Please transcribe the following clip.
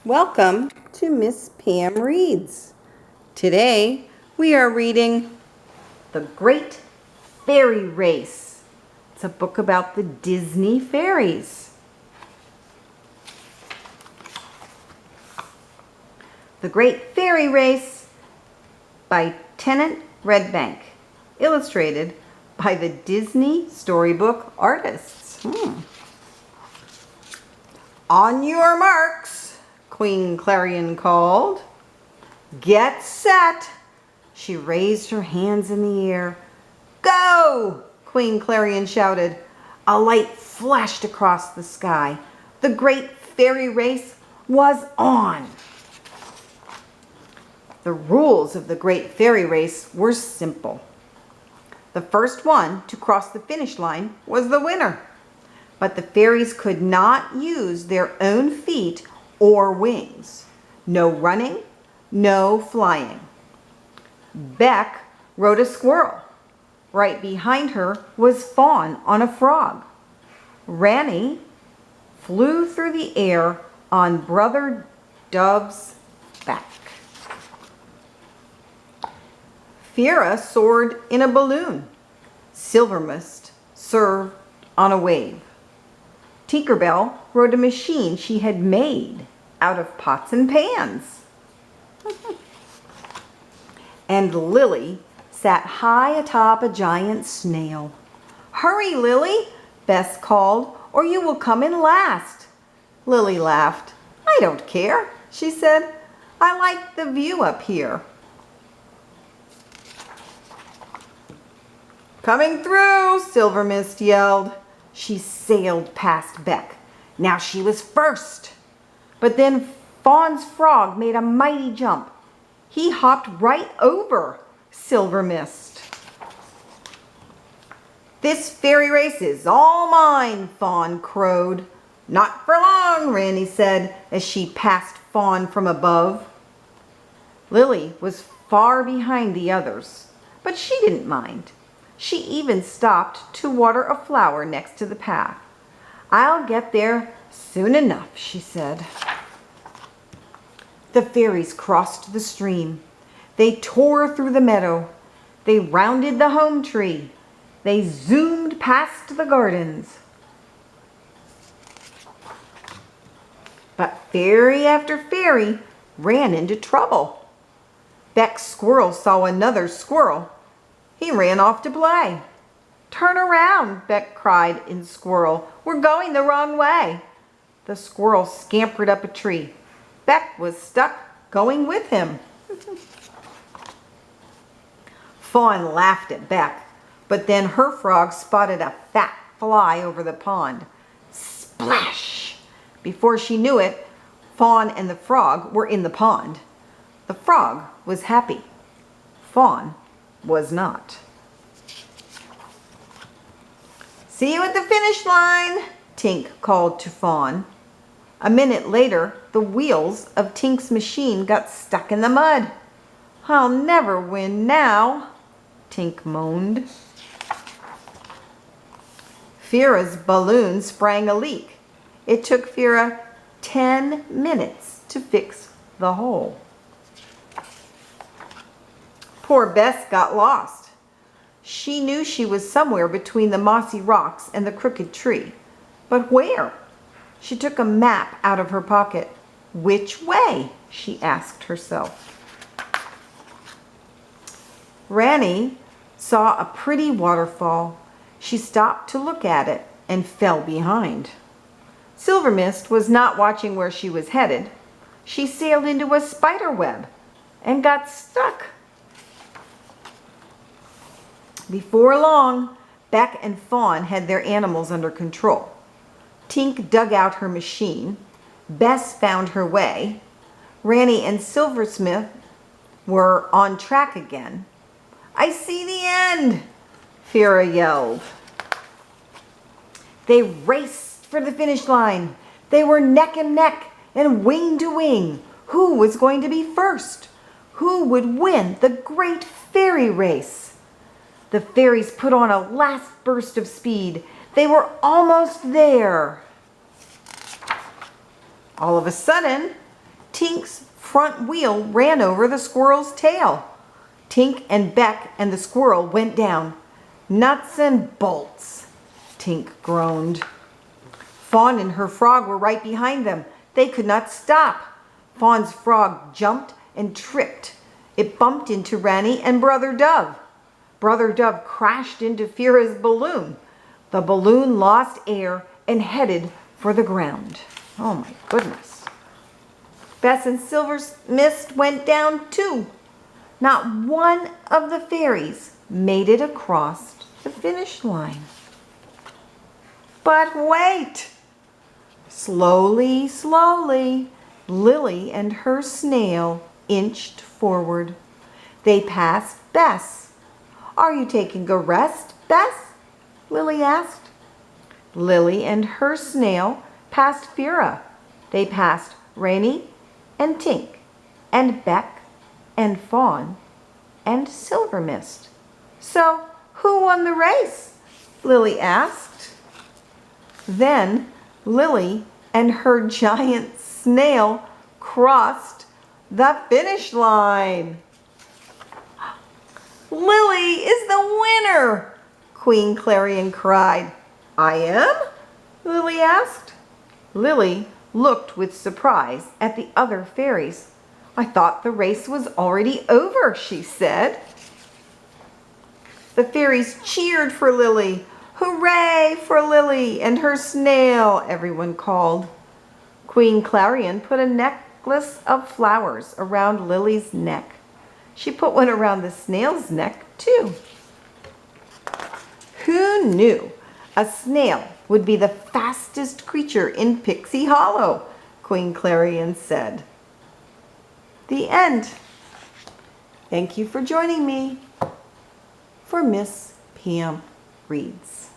Welcome to Miss Pam Reads. Today we are reading The Great Fairy Race. It's a book about the Disney fairies. The Great Fairy Race by Tennant, Redbank. Illustrated by the Disney Storybook artists. On your marks, Queen Clarion called. Get set! She raised her hands in the air. Go! Queen Clarion shouted. A light flashed across the sky. The Great Fairy Race was on. The rules of the Great Fairy Race were simple. The first one to cross the finish line was the winner. But the fairies could not use their own feet or wings. No running, no flying. Beck rode a squirrel. Right behind her was Fawn on a frog. Ranny flew through the air on Brother Dove's back. Fira soared in a balloon. Silvermist served on a wave. Tinkerbell rode a machine she had made out of pots and pans. And Lily sat high atop a giant snail. Hurry, Lily, Bess called, or you will come in last. Lily laughed. I don't care, she said. I like the view up here. Coming through, Silvermist yelled. She sailed past Beck. Now she was first. But then Fawn's frog made a mighty jump. He hopped right over Silvermist. This fairy race is all mine, Fawn crowed. Not for long, Randy said as she passed Fawn from above. Lily was far behind the others, but she didn't mind. She even stopped to water a flower next to the path. I'll get there soon enough, she said. The fairies crossed the stream. They tore through the meadow. They rounded the home tree. They zoomed past the gardens. But fairy after fairy ran into trouble. Beck's squirrel saw another squirrel. He ran off to play. Turn around, Beck cried in Squirrel. We're going the wrong way. The squirrel scampered up a tree. Beck was stuck going with him. Fawn laughed at Beck, but then her frog spotted a fat fly over the pond. Splash! Before she knew it, Fawn and the frog were in the pond. The frog was happy. Fawn was not. See you at the finish line, Tink called to Fawn. A minute later, the wheels of Tink's machine got stuck in the mud. I'll never win now, Tink moaned. Fira's balloon sprang a leak. It took Fira 10 minutes to fix the hole. Poor Bess got lost. She knew she was somewhere between the mossy rocks and the crooked tree. But where? She took a map out of her pocket. Which way? She asked herself. Ranny saw a pretty waterfall. She stopped to look at it and fell behind. Silvermist was not watching where she was headed. She sailed into a spider web and got stuck. Before long, Beck and Fawn had their animals under control. Tink dug out her machine. Bess found her way. Ranny and Silversmith were on track again. I see the end, Fira yelled. They raced for the finish line. They were neck and neck and wing to wing. Who was going to be first? Who would win the Great Fairy Race? The fairies put on a last burst of speed. They were almost there. All of a sudden, Tink's front wheel ran over the squirrel's tail. Tink and Beck and the squirrel went down. Nuts and bolts, Tink groaned. Fawn and her frog were right behind them. They could not stop. Fawn's frog jumped and tripped. It bumped into Ranny and Brother Dove. Brother Dove crashed into Fira's balloon. The balloon lost air and headed for the ground. Oh my goodness. Bess and Silver's Mist went down too. Not one of the fairies made it across the finish line. But wait! Slowly, slowly, Lily and her snail inched forward. They passed Bess. "Are you taking a rest, Bess?" Lily asked. Lily and her snail passed Fira. They passed Rainy and Tink and Beck and Fawn and Silver Mist. "So, who won the race?" Lily asked. Then Lily and her giant snail crossed the finish line. "Lily is the winner!" Queen Clarion cried. "I am?" Lily asked. Lily looked with surprise at the other fairies. "I thought the race was already over," she said. The fairies cheered for Lily. "Hooray for Lily and her snail!" everyone called. Queen Clarion put a necklace of flowers around Lily's neck. She put one around the snail's neck too. Who knew a snail would be the fastest creature in Pixie Hollow? Queen Clarion said. The end. Thank you for joining me for Miss Pam Reads.